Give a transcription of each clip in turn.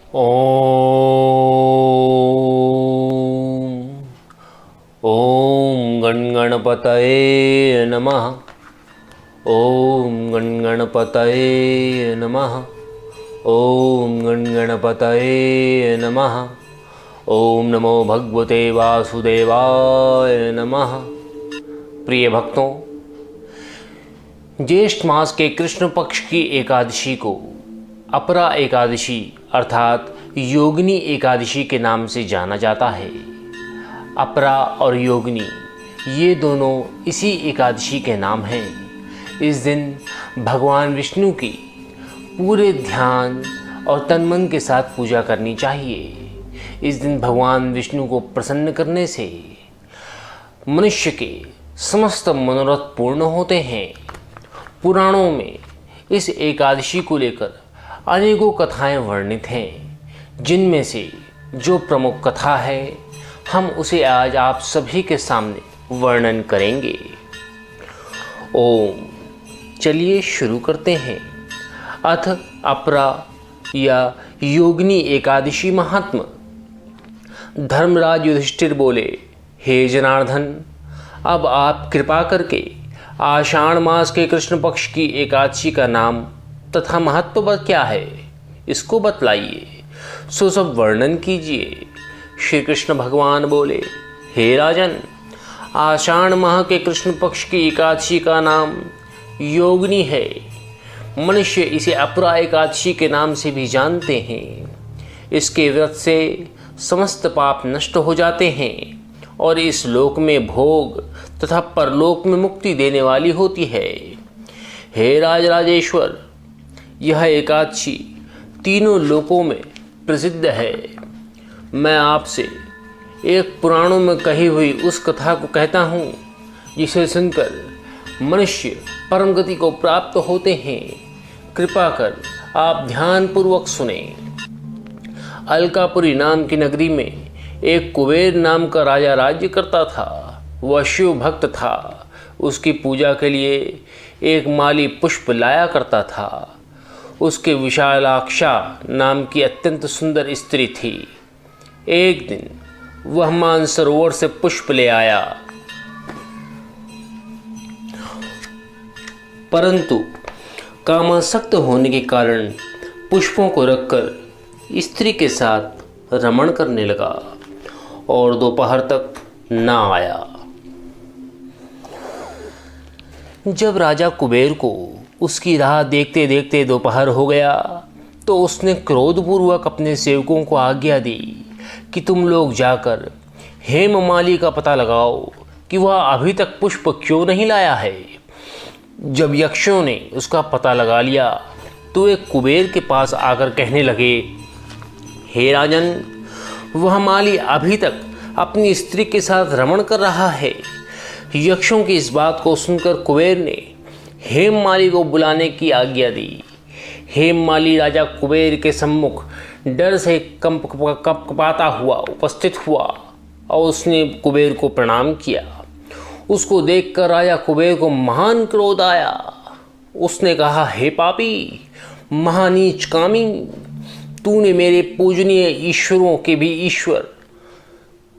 ओम ओम गणगणपतये नमः। ओम गणगणपतये नमः। ओम गणगणपतये नमः। ओम नमो भगवते वासुदेवाय नमः। प्रिय भक्तों, ज्येष्ठ मास के कृष्ण पक्ष की एकादशी को अपरा एकादशी अर्थात योगिनी एकादशी के नाम से जाना जाता है। अपरा और योगिनी ये दोनों इसी एकादशी के नाम हैं। इस दिन भगवान विष्णु की पूरे ध्यान और तन मन के साथ पूजा करनी चाहिए। इस दिन भगवान विष्णु को प्रसन्न करने से मनुष्य के समस्त मनोरथ पूर्ण होते हैं। पुराणों में इस एकादशी को लेकर अनेकों कथाएं वर्णित हैं, जिनमें से जो प्रमुख कथा है हम उसे आज आप सभी के सामने वर्णन करेंगे। ओम, चलिए शुरू करते हैं। अथ अपरा या योगिनी एकादशी महात्म। धर्मराज युधिष्ठिर बोले, हे जनार्दन, अब आप कृपा करके आषाढ़ मास के कृष्ण पक्ष की एकादशी का नाम तथा महत्व क्या है, इसको बतलाइए, सो सब वर्णन कीजिए। श्री कृष्ण भगवान बोले, हे राजन, आषाढ़ माह के कृष्ण पक्ष की एकादशी का नाम योगिनी है। मनुष्य इसे अपरा एकादशी के नाम से भी जानते हैं। इसके व्रत से समस्त पाप नष्ट हो जाते हैं और इस लोक में भोग तथा परलोक में मुक्ति देने वाली होती है। हे राजराजेश्वर, यह एकादशी तीनों लोकों में प्रसिद्ध है। मैं आपसे एक पुराणों में कही हुई उस कथा को कहता हूँ, जिसे सुनकर मनुष्य परम गति को प्राप्त होते हैं। कृपा कर आप ध्यानपूर्वक सुने। अलकापुरी नाम की नगरी में एक कुबेर नाम का राजा राज्य करता था। वह शिव भक्त था। उसकी पूजा के लिए एक माली पुष्प लाया करता था। उसके विशालाक्षा नाम की अत्यंत सुंदर स्त्री थी। एक दिन वह मानसरोवर से पुष्प ले आया, परंतु कामासक्त होने के कारण पुष्पों को रखकर स्त्री के साथ रमण करने लगा और दोपहर तक ना आया। जब राजा कुबेर को उसकी राह देखते देखते दोपहर हो गया, तो उसने क्रोधपूर्वक अपने सेवकों को आज्ञा दी कि तुम लोग जाकर हेममाली का पता लगाओ कि वह अभी तक पुष्प क्यों नहीं लाया है। जब यक्षों ने उसका पता लगा लिया, तो एक कुबेर के पास आकर कहने लगे, हे राजन, वह माली अभी तक अपनी स्त्री के साथ रमण कर रहा है। यक्षों की इस बात को सुनकर कुबेर ने हेममाली को बुलाने की आज्ञा दी। हेममाली राजा कुबेर के सम्मुख डर से कंपकपाता हुआ उपस्थित हुआ और उसने कुबेर को प्रणाम किया। उसको देखकर राजा कुबेर को महान क्रोध आया। उसने कहा, हे पापी, महानीच कामी, तूने मेरे पूजनीय ईश्वरों के भी ईश्वर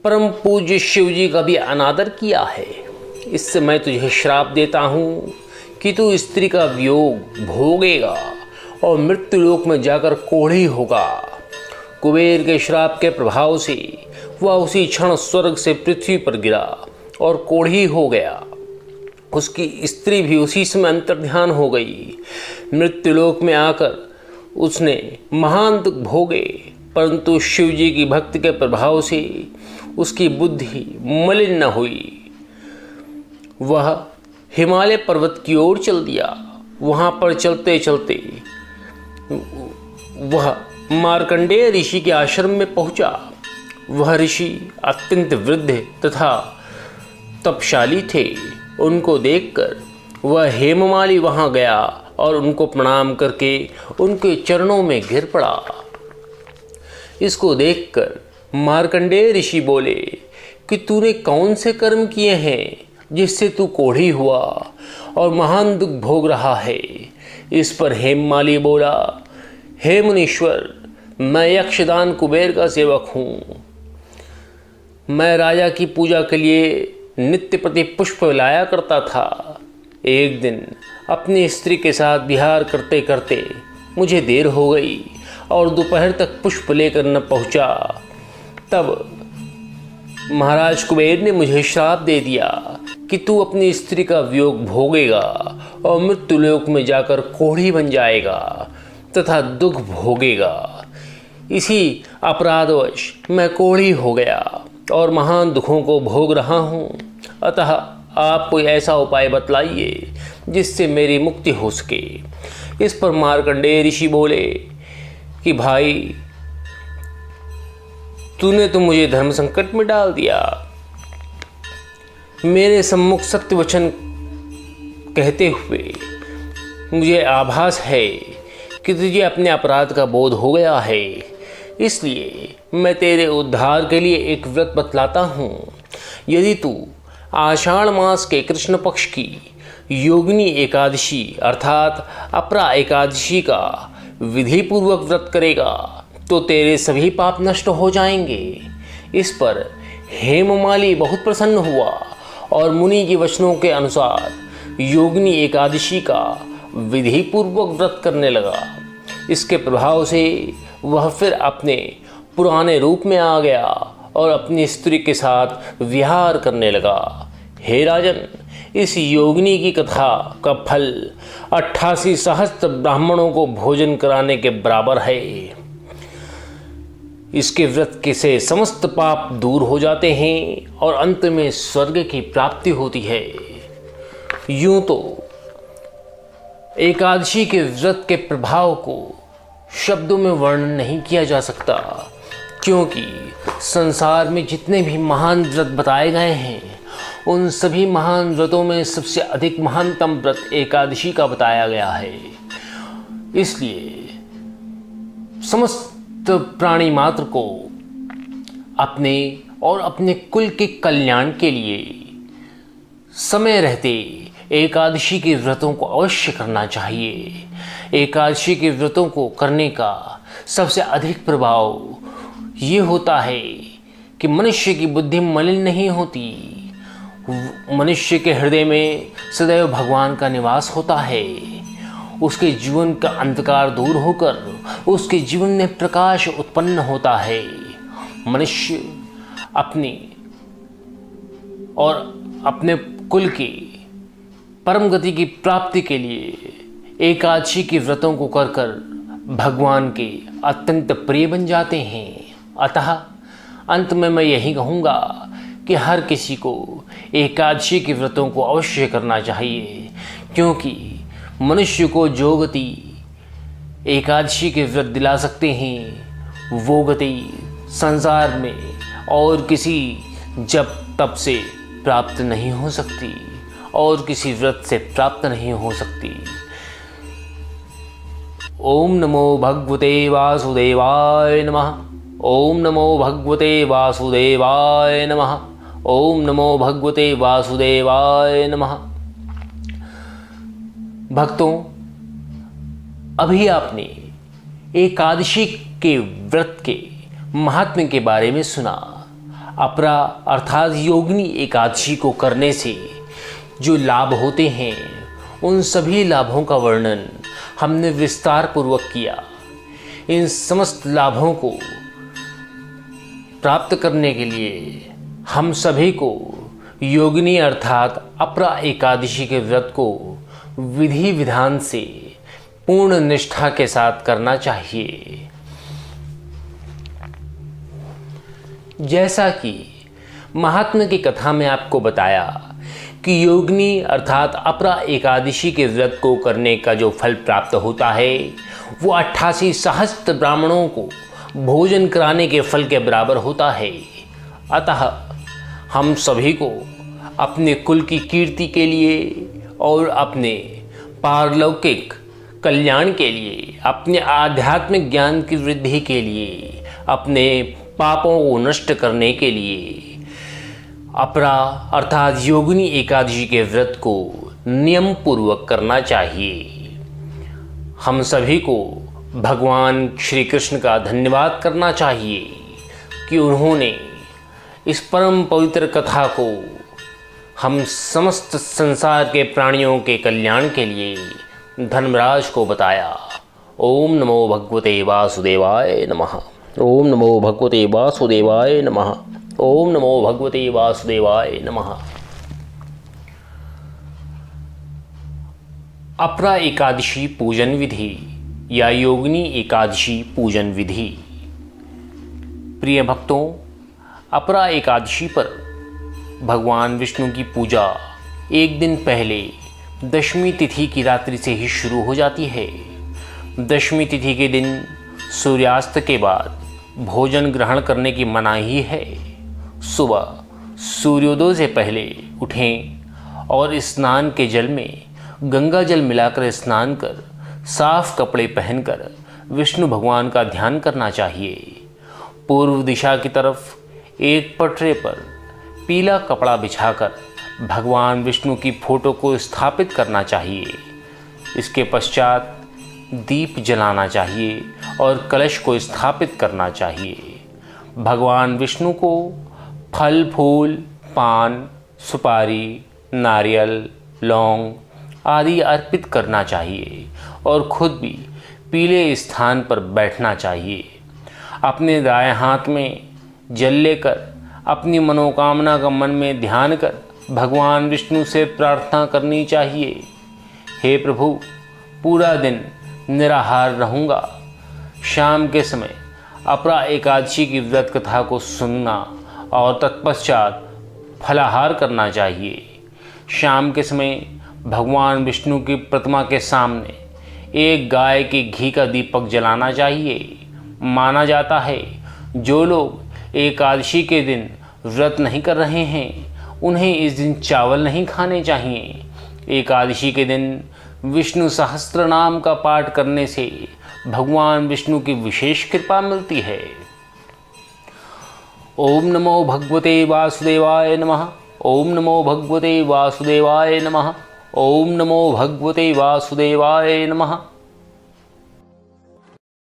परम पूज्य शिव जी का भी अनादर किया है। इससे मैं तुझे श्राप देता हूँ कि तू स्त्री का वियोग भोगेगा और मृत्युलोक में जाकर कोढ़ी होगा। कुबेर के श्राप के प्रभाव से वह उसी क्षण स्वर्ग से पृथ्वी पर गिरा और कोढ़ी हो गया। उसकी स्त्री भी उसी समय अंतर्ध्यान हो गई। मृत्युलोक में आकर उसने महान दुख भोगे, परंतु शिव जी की भक्ति के प्रभाव से उसकी बुद्धि मलिन न हुई। वह हिमालय पर्वत की ओर चल दिया। वहाँ पर चलते चलते वह मार्कंडेय ऋषि के आश्रम में पहुँचा। वह ऋषि अत्यंत वृद्ध तथा तपशाली थे। उनको देखकर वह हेममाली वहाँ गया और उनको प्रणाम करके उनके चरणों में गिर पड़ा। इसको देखकर मार्कंडेय ऋषि बोले कि तूने कौन से कर्म किए हैं जिससे तू कोढ़ी हुआ और महान दुख भोग रहा है। इस पर हेममाली बोला, हे मुनीश्वर, मैं यक्षदान कुबेर का सेवक हूँ। मैं राजा की पूजा के लिए नित्य प्रति पुष्प लाया करता था। एक दिन अपनी स्त्री के साथ विहार करते करते मुझे देर हो गई और दोपहर तक पुष्प लेकर न पहुँचा। तब महाराज कुबेर ने मुझे श्राप दे दिया कि तू अपनी स्त्री का वियोग भोगेगा और मृत्युलोक में जाकर कोढ़ी बन जाएगा तथा दुख भोगेगा। इसी अपराधवश मैं कोढ़ी हो गया और महान दुखों को भोग रहा हूँ। अतः आप कोई ऐसा उपाय बतलाइए जिससे मेरी मुक्ति हो सके। इस पर मार्कंडेय ऋषि बोले कि भाई, तूने तो मुझे धर्म संकट में डाल दिया। मेरे सम्मुख सत्य वचन कहते हुए मुझे आभास है कि तुझे अपने अपराध का बोध हो गया है। इसलिए मैं तेरे उद्धार के लिए एक व्रत बतलाता हूँ। यदि तू आषाढ़ मास के कृष्ण पक्ष की योगिनी एकादशी अर्थात अपरा एकादशी का विधि पूर्वक व्रत करेगा तो तेरे सभी पाप नष्ट हो जाएंगे। इस पर हेममाली बहुत प्रसन्न हुआ और मुनि के वचनों के अनुसार योगिनी एकादशी का विधि पूर्वक व्रत करने लगा। इसके प्रभाव से वह फिर अपने पुराने रूप में आ गया और अपनी स्त्री के साथ विहार करने लगा। हे राजन, इस योगिनी की कथा का फल 88 सहस्त्र ब्राह्मणों को भोजन कराने के बराबर है। इसके व्रत से समस्त पाप दूर हो जाते हैं और अंत में स्वर्ग की प्राप्ति होती है। यूं तो एकादशी के व्रत के प्रभाव को शब्दों में वर्णन नहीं किया जा सकता, क्योंकि संसार में जितने भी महान व्रत बताए गए हैं उन सभी महान व्रतों में सबसे अधिक महानतम व्रत एकादशी का बताया गया है। इसलिए समस्त प्राणी मात्र को अपने और अपने कुल के कल्याण के लिए समय रहते एकादशी के व्रतों को अवश्य करना चाहिए। एकादशी के व्रतों को करने का सबसे अधिक प्रभाव ये होता है कि मनुष्य की बुद्धि मलिन नहीं होती। मनुष्य के हृदय में सदैव भगवान का निवास होता है। उसके जीवन का अंधकार दूर होकर उसके जीवन में प्रकाश उत्पन्न होता है। मनुष्य अपनी और अपने कुल की परम गति की प्राप्ति के लिए एकादशी के व्रतों को कर कर भगवान के अत्यंत प्रिय बन जाते हैं। अतः अंत में मैं यही कहूँगा कि हर किसी को एकादशी के व्रतों को अवश्य करना चाहिए, क्योंकि मनुष्य को जो गति एकादशी के व्रत दिला सकते हैं वो गति संसार में और किसी जप तप से प्राप्त नहीं हो सकती और किसी व्रत से प्राप्त नहीं हो सकती। ओम नमो भगवते वासुदेवाय नमः। ओम नमो भगवते वासुदेवाय नमः। ओम नमो भगवते वासुदेवाय नमः। भक्तों, अभी आपने एकादशी के व्रत के महात्म्य के बारे में सुना। अपरा अर्थात योगिनी एकादशी को करने से जो लाभ होते हैं उन सभी लाभों का वर्णन हमने विस्तार पूर्वक किया। इन समस्त लाभों को प्राप्त करने के लिए हम सभी को योगिनी अर्थात अपरा एकादशी के व्रत को विधि विधान से पूर्ण निष्ठा के साथ करना चाहिए। जैसा कि महात्म्य की कथा में आपको बताया कि योगिनी अर्थात अपरा एकादशी के व्रत को करने का जो फल प्राप्त होता है वो 88 सहस्त्र ब्राह्मणों को भोजन कराने के फल के बराबर होता है। अतः हम सभी को अपने कुल की कीर्ति के लिए और अपने पारलौकिक कल्याण के लिए, अपने आध्यात्मिक ज्ञान की वृद्धि के लिए, अपने पापों को नष्ट करने के लिए अपरा अर्थात योगिनी एकादशी के व्रत को नियम पूर्वक करना चाहिए। हम सभी को भगवान श्री कृष्ण का धन्यवाद करना चाहिए कि उन्होंने इस परम पवित्र कथा को हम समस्त संसार के प्राणियों के कल्याण के लिए धर्मराज को बताया। ओम नमो भगवते वासुदेवाय नमः। ओम नमो भगवते वासुदेवाय नमः। ओम नमो भगवते वासुदेवाय नमः। अपरा एकादशी पूजन विधि या योगिनी एकादशी पूजन विधि। प्रिय भक्तों, अपरा एकादशी पर भगवान विष्णु की पूजा एक दिन पहले दशमी तिथि की रात्रि से ही शुरू हो जाती है। दशमी तिथि के दिन सूर्यास्त के बाद भोजन ग्रहण करने की मनाही है। सुबह सूर्योदय से पहले उठें और स्नान के जल में गंगा जल मिलाकर स्नान कर साफ कपड़े पहनकर विष्णु भगवान का ध्यान करना चाहिए। पूर्व दिशा की तरफ एक पटरे पर पीला कपड़ा बिछाकर भगवान विष्णु की फोटो को स्थापित करना चाहिए। इसके पश्चात दीप जलाना चाहिए और कलश को स्थापित करना चाहिए। भगवान विष्णु को फल फूल, पान, सुपारी, नारियल, लौंग आदि अर्पित करना चाहिए और खुद भी पीले स्थान पर बैठना चाहिए। अपने दाएं हाथ में जल लेकर अपनी मनोकामना का मन में ध्यान कर भगवान विष्णु से प्रार्थना करनी चाहिए। हे प्रभु, पूरा दिन निराहार रहूँगा। शाम के समय अपरा एकादशी की व्रत कथा को सुनना और तत्पश्चात फलाहार करना चाहिए। शाम के समय भगवान विष्णु की प्रतिमा के सामने एक गाय के घी का दीपक जलाना चाहिए। माना जाता है जो लोग एकादशी के दिन व्रत नहीं कर रहे हैं उन्हें इस दिन चावल नहीं खाने चाहिए। एकादशी के दिन विष्णु सहस्त्र नाम का पाठ करने से भगवान विष्णु की विशेष कृपा मिलती है। ओम नमो भगवते वासुदेवाय नमः। ओम नमो भगवते वासुदेवाय नमः। ओम नमो भगवते वासुदेवाय नमः।